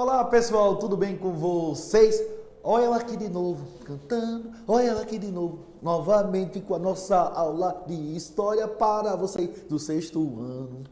Olá pessoal, tudo bem com vocês? Olha ela aqui de novo, cantando, olha ela aqui de novo, novamente com a nossa aula de história para vocês do sexto ano.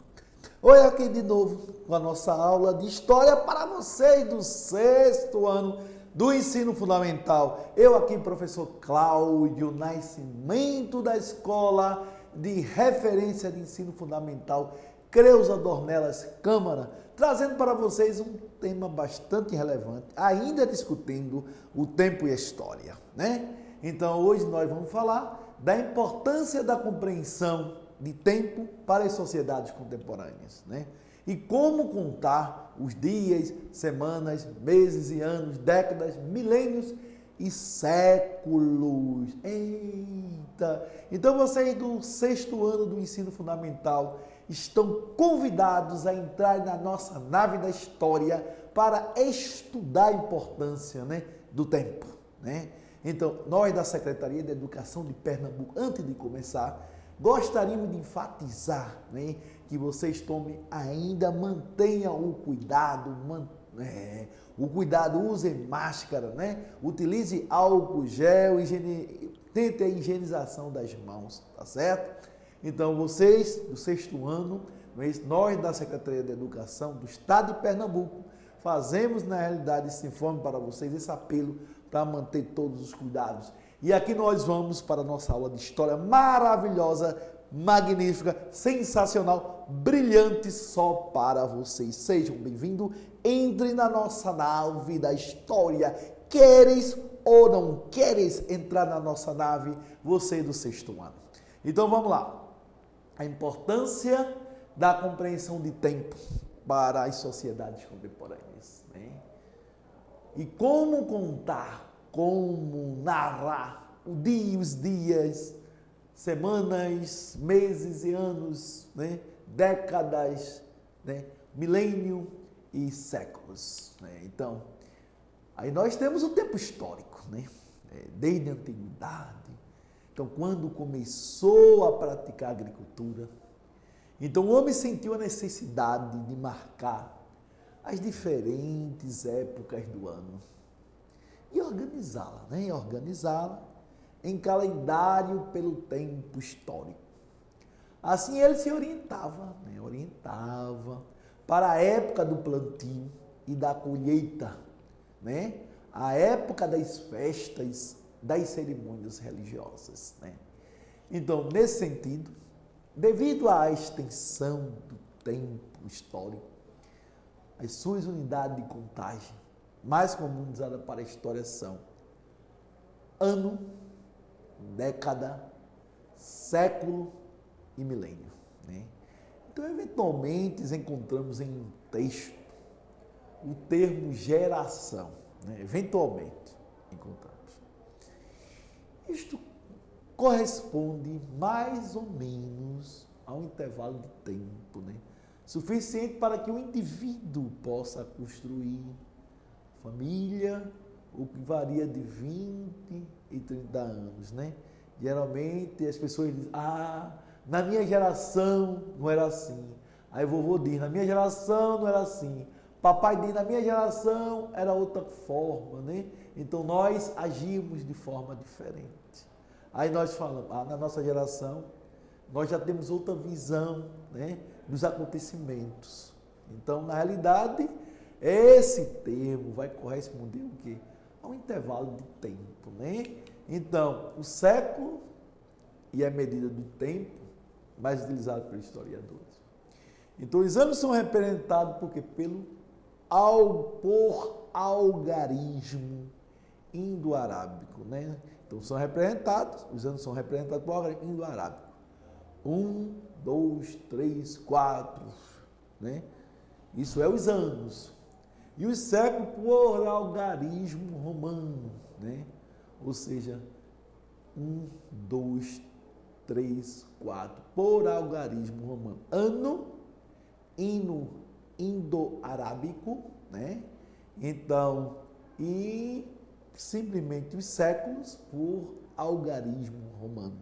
Olha aqui de novo com a nossa aula de história para vocês do sexto ano do ensino fundamental. Eu aqui, professor Cláudio Nascimento, da Escola de Referência de Ensino Fundamental Creuza Dornelas Câmara, trazendo para vocês um tema bastante relevante, ainda discutindo o tempo e a história, né? Então, hoje nós vamos falar da importância da compreensão de tempo para as sociedades contemporâneas, né? E como contar os dias, semanas, meses e anos, décadas, milênios e séculos. Eita! Então, vocês do sexto ano do ensino fundamental estão convidados a entrar na nossa nave da história para estudar a importância, né, do tempo, né? Então, nós da Secretaria de Educação de Pernambuco, antes de começar, gostaríamos de enfatizar, né, que vocês tomem ainda, mantenham o cuidado, usem máscara, né? Utilize álcool gel, tente a higienização das mãos, tá certo? Então, vocês do sexto ano, nós da Secretaria de Educação do Estado de Pernambuco, fazemos na realidade esse informe para vocês, esse apelo para manter todos os cuidados. E aqui nós vamos para a nossa aula de história maravilhosa, magnífica, sensacional, brilhante só para vocês. Sejam bem-vindos, entrem na nossa nave da história. Queres ou não queres entrar na nossa nave, você do sexto ano? Então vamos lá. A importância da compreensão de tempo para as sociedades contemporâneas, né? E como contar, como narrar os dias, semanas, meses e anos, né? Décadas, né? Milênio e séculos, né? Então, aí nós temos o tempo histórico, né? Desde a antiguidade. Então, quando começou a praticar a agricultura, então o homem sentiu a necessidade de marcar as diferentes épocas do ano e organizá-la, né? Organizá-la em calendário pelo tempo histórico. Assim ele se orientava, né? Orientava para a época do plantio e da colheita, né? A época das festas, das cerimônias religiosas, né? Então, nesse sentido, devido à extensão do tempo histórico, as suas unidades de contagem mais comuns usadas para a história são ano, década, século e milênio, né? Então, eventualmente, encontramos em um texto o termo geração, né? Eventualmente encontramos. Isto corresponde mais ou menos a um intervalo de tempo, né? Suficiente para que o indivíduo possa construir família, o que varia de 20 e 30 anos, né? Geralmente as pessoas dizem, na minha geração não era assim. Aí vovô diz, na minha geração não era assim. Papai diz, na minha geração era outra forma, né? Então nós agimos de forma diferente. Aí nós falamos, na nossa geração, nós já temos outra visão, né, dos acontecimentos. Então, na realidade, esse termo vai corresponder o quê? A um intervalo de tempo, né? Então, o século e a medida do tempo mais utilizado pelos historiadores. Então, os anos são representados por quê? Por algarismo indo-arábico, né? Então, os anos são representados por algarismo indo-arábico. 1, 2, 3, 4, né? Isso é os anos. E os séculos por algarismo romano, né? Ou seja, 1, 2, 3, 4, por algarismo romano. Ano, indo-arábico, né? Então, e simplesmente os séculos por algarismo romano.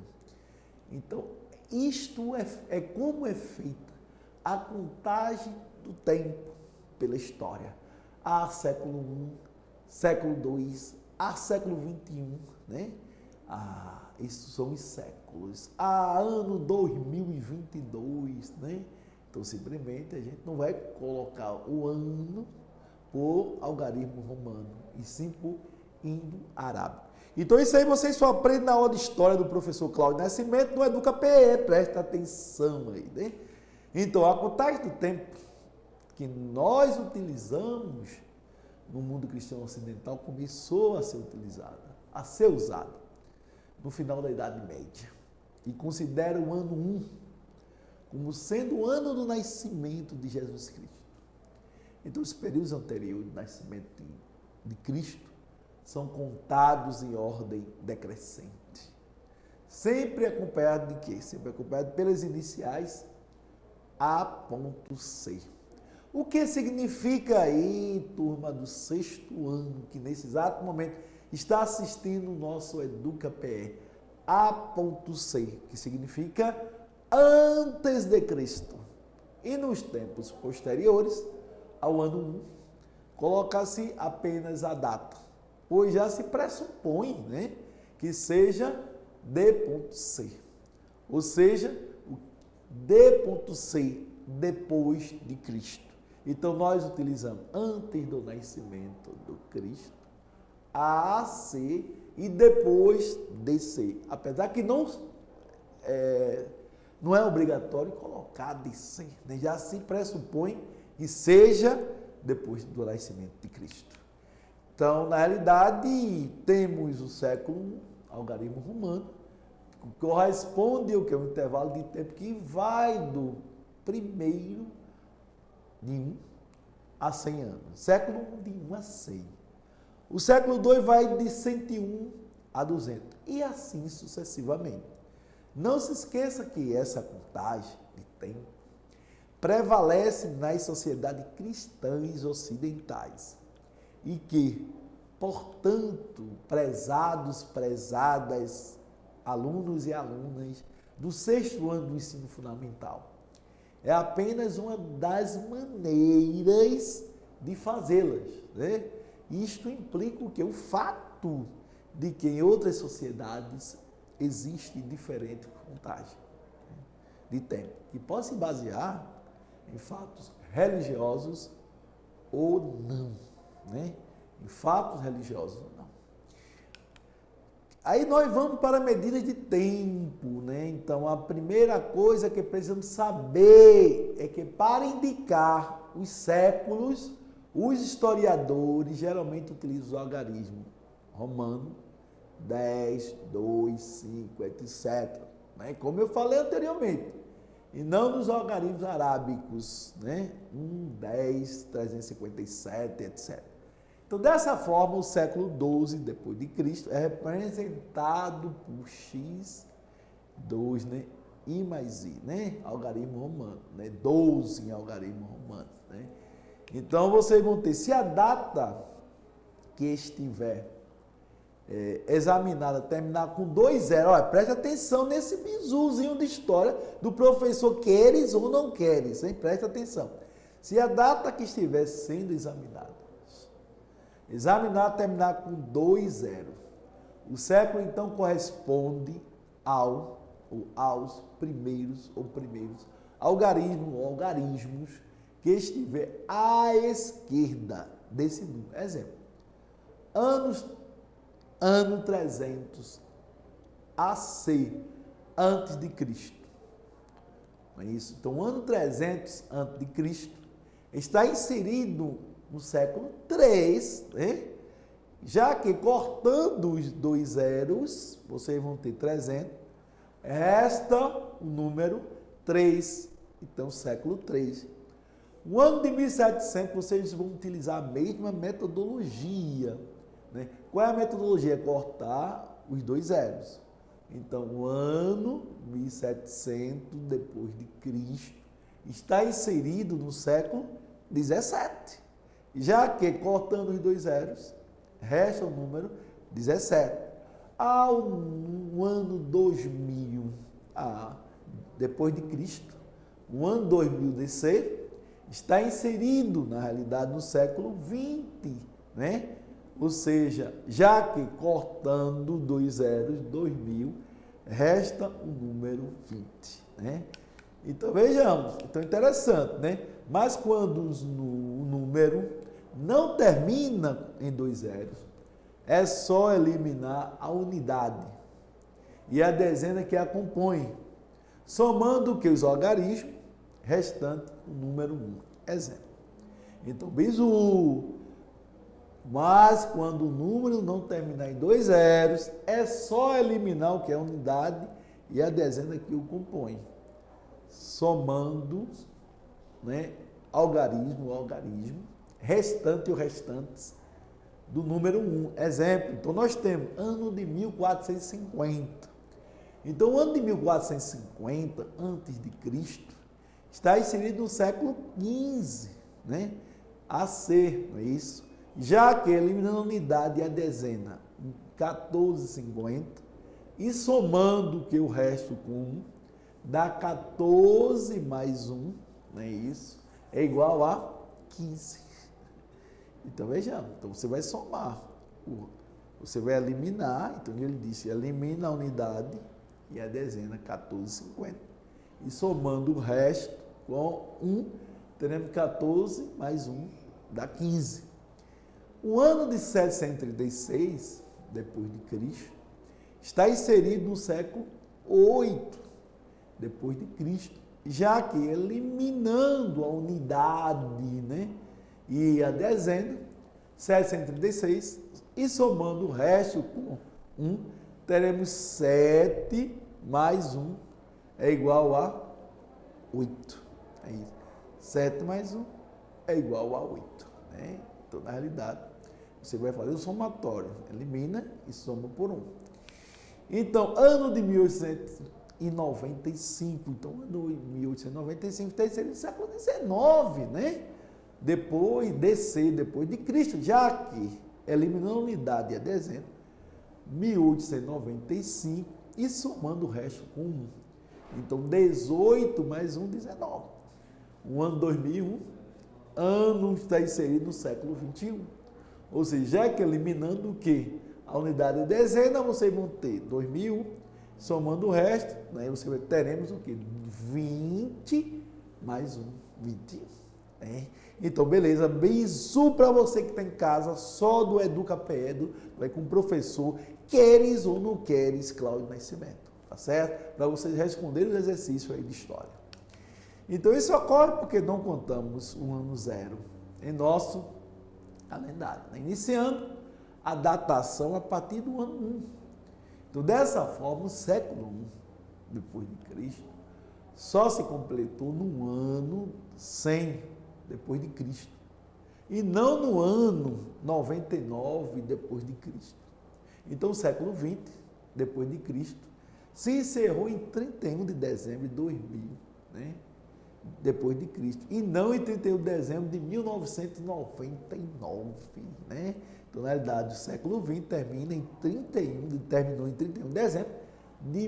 Então, isto é como é feita a contagem do tempo pela história. há século I, século II, há século XXI, né? Esses são os séculos. Há ano 2022, né? Então, simplesmente, a gente não vai colocar o ano por algarismo romano, e sim por indo-arábico. Então, isso aí vocês só aprendem na aula de história do professor Cláudio Nascimento, no Educa PE, presta atenção aí, né? Então, a contagem do tempo que nós utilizamos no mundo cristão ocidental começou a ser utilizada, a ser usada no final da Idade Média. E considera o ano 1 como sendo o ano do nascimento de Jesus Cristo. Então, os períodos anteriores do nascimento de Cristo são contados em ordem decrescente. Sempre acompanhado de quê? Sempre acompanhado pelas iniciais A.C. O que significa aí, turma do 6º ano, que nesse exato momento está assistindo o nosso Educa PE? A.C, que significa antes de Cristo. E nos tempos posteriores ao ano 1, coloca-se apenas a data, pois já se pressupõe, né, que seja D.C, ou seja, o D.C depois de Cristo. Então, nós utilizamos antes do nascimento do Cristo, AC e depois DC. Apesar que não é obrigatório colocar DC, né? Já se pressupõe que seja depois do nascimento de Cristo. Então, na realidade, temos o século I, algarismo romano, que corresponde ao que é um intervalo de tempo que vai do primeiro de 1 a 100 anos. Século I de 1 a 100. O século II vai de 101 a 200. E assim sucessivamente. Não se esqueça que essa contagem de tempo prevalece nas sociedades cristãs ocidentais. E que, portanto, prezados, prezadas, alunos e alunas do 6º ano do ensino fundamental, é apenas uma das maneiras de fazê-las, né? Isto implica o quê? O fato de que em outras sociedades existe diferente contagem de tempo, que pode se basear em fatos religiosos ou não, né? Em fatos religiosos ou não. Aí nós vamos para medidas de tempo, né? Então, a primeira coisa que precisamos saber é que para indicar os séculos, os historiadores geralmente utilizam o algarismo romano, 10, 2, 5, etc. Né? Como eu falei anteriormente, e não nos algarismos arábicos, né? 1, 10, 357, etc. Então, dessa forma, o século XII depois de Cristo é representado por X2, né? I mais I, né? Algarismo romano, né? 12 em algarismo romano, né? Então, vocês vão ter, se a data que estiver examinada terminar com 20, olha, preste atenção nesse bizuzinho de história do professor, queres ou não queres, hein? Preste atenção. Se a data que estiver sendo examinada terminar com 20, o século então corresponde aos primeiros algarismos ou algarismos que estiver à esquerda desse número. Exemplo, ano 300 AC, antes de Cristo. Não é isso? Então, ano 300 antes de Cristo está inserido no século III, né? Já que cortando os 2 zeros, vocês vão ter 300, resta o número 3, então século III. O ano de 1700, vocês vão utilizar a mesma metodologia, né? Qual é a metodologia? Cortar os 2 zeros. Então, o ano 1700 depois de Cristo está inserido no século XVII. Já que, cortando os 2 zeros, resta o número 17. Ao ano 2000, depois de Cristo, o ano 2000 DC, está inserido, na realidade, no século XX, né? Ou seja, já que cortando 2 zeros, 2000, resta o número 20, né? Então, vejamos, então interessante, né? Mas quando o número não termina em 2 zeros, é só eliminar a unidade e a dezena que a compõe, somando o que? Os algarismos, restante o número 1. Exemplo. Então, bizu. Mas quando o número não terminar em 2 zeros, é só eliminar o que é a unidade e a dezena que o compõe, somando, né, algarismo, restante ou restantes do número 1. Exemplo, então nós temos ano de 1450. Então, o ano de 1450, antes de Cristo, está inserido no século XV, né? AC, não é isso? Já que eliminando a unidade e a dezena em 1450 e somando que o resto com 1, dá 14 mais 1, não é isso? É igual a 15. Então, vejamos, então você vai somar, você vai eliminar, então ele disse, elimina a unidade e a dezena 1450. E somando o resto com 1, teremos 14 mais 1, dá 15. O ano de 736, depois de Cristo, está inserido no século 8, depois de Cristo, já que eliminando a unidade, né, e a dezena, 736, e somando o resto com 1, teremos 7 mais 1 é igual a 8. É isso. 7 mais 1 é igual a 8. Né? Então, na realidade, você vai fazer o somatório. Elimina e soma por 1. Então, ano de 1895. Então, ano de 1895 está inserido no século XIX, né? Depois de Cristo, já que eliminando a unidade e a dezena, 1895 e somando o resto com 1. Então, 18 mais 1, 19. O ano 2001, ano está inserido no século XXI. Ou seja, já que eliminando o quê? A unidade e a dezena, vocês vão ter 2001, somando o resto, né, teremos o quê? 20 mais 1, 21. Né? Então, beleza, beijo para você que está em casa, só do EducaPedo, vai com o professor, queres ou não queres, Cláudio Nascimento, tá certo? Para vocês responderem os exercícios aí de história. Então, isso ocorre porque não contamos o ano zero em nosso calendário, né? Iniciando a datação a partir do ano 1. Então, dessa forma, o século 1, depois de Cristo, só se completou no ano 100 depois de Cristo, e não no ano 99 depois de Cristo. Então, o século 20 depois de Cristo se encerrou em 31 de dezembro de 2000, né? Depois de Cristo, e não em 31 de dezembro de 1999, né? Então, na realidade, o século 20 terminou em 31 de dezembro de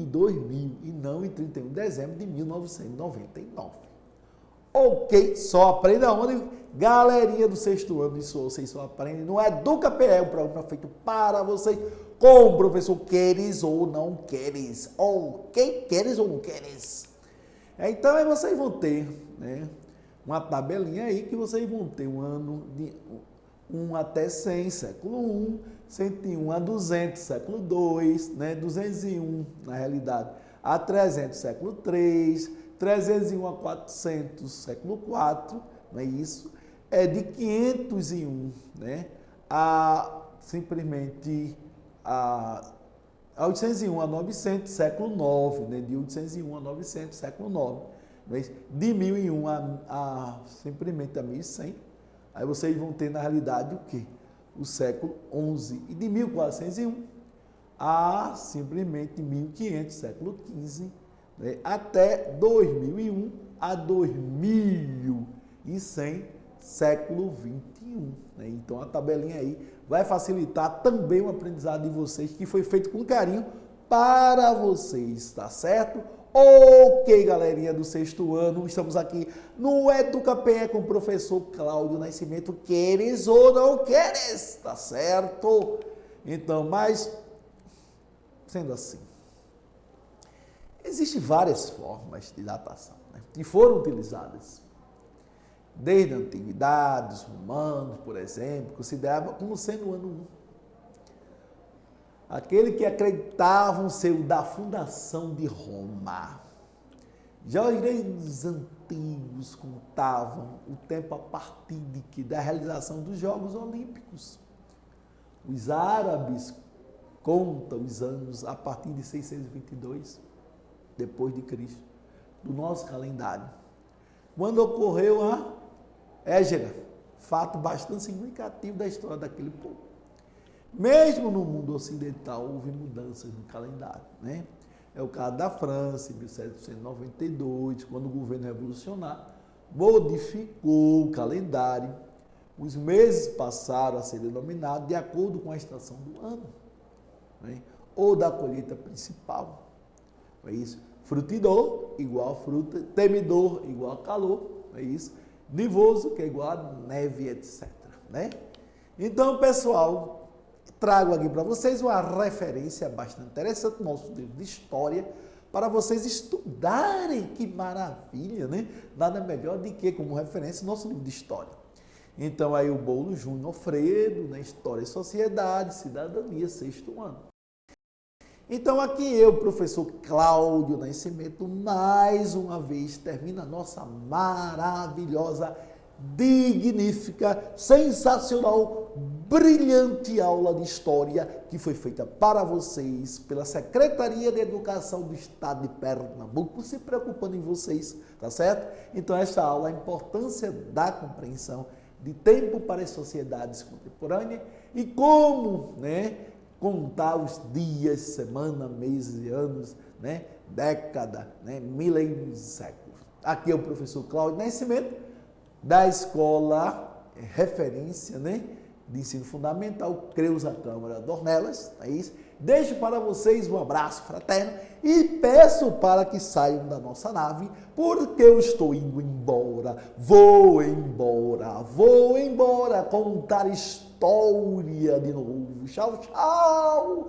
2000 e não em 31 de dezembro de 1999. Ok, só aprenda onde? Galerinha do sexto ano, isso vocês só aprendem no EducaPE, um programa feito para vocês, com o professor queres ou não queres. Ok, queres ou não queres? Então, aí vocês vão ter, né, uma tabelinha aí que vocês vão ter um ano de 1 até 100, século 1, 101 a 200, século 2, né, 201, na realidade, a 300, século 3, 301 a 400, século 4, não é isso? É de 501, né, a simplesmente a 801 a 900, século 9, né, de 801 a 900, século 9, não é isso? De 1001 simplesmente a 1100, aí vocês vão ter na realidade o quê? O século 11, e de 1401 a simplesmente 1500, século 15, né, até 2001 a 2100, século 21. Né? Então, a tabelinha aí vai facilitar também o aprendizado de vocês, que foi feito com carinho para vocês, tá certo? Ok, galerinha do sexto ano, estamos aqui no EducaPE com o professor Cláudio Nascimento. Queres ou não queres? Tá certo? Então, mas, sendo assim, existem várias formas de datação, né, que foram utilizadas. Desde a antiguidade, os romanos, por exemplo, consideravam como sendo o ano 1. Aquele que acreditavam ser o da fundação de Roma. Já os gregos antigos contavam o tempo a partir de que? Da realização dos Jogos Olímpicos. Os árabes contam os anos a partir de 622, depois de Cristo, do nosso calendário. Quando ocorreu a Égera, fato bastante significativo da história daquele povo. Mesmo no mundo ocidental, houve mudanças no calendário, né? É o caso da França, em 1792, quando o governo revolucionário modificou o calendário. Os meses passaram a ser denominados de acordo com a estação do ano, né? Ou da colheita principal. É isso. Frutidor, igual a fruta. Temidor, igual a calor. É isso. Nivoso, que é igual a neve, etc. Né? Então, pessoal, trago aqui para vocês uma referência bastante interessante, nosso livro de história, para vocês estudarem. Que maravilha, né? Nada melhor do que, como referência, nosso livro de história. Então, aí o Bolo Júnior Alfredo, né? História e Sociedade, Cidadania, sexto ano. Então, aqui eu, professor Cláudio Nascimento, mais uma vez termina a nossa maravilhosa, dignífica, sensacional, brilhante aula de História que foi feita para vocês pela Secretaria de Educação do Estado de Pernambuco, se preocupando em vocês, tá certo? Então, esta aula, a importância da compreensão de tempo para as sociedades contemporâneas e como, né, contar os dias, semana, meses e anos, né, década, né, milênios e séculos. Aqui é o professor Cláudio Nascimento, da escola referência, né, de ensino fundamental, Creuza Câmara Dornelas, é isso. Deixo para vocês um abraço fraterno e peço para que saiam da nossa nave, porque eu estou indo embora, vou embora contar história de novo. Tchau, tchau!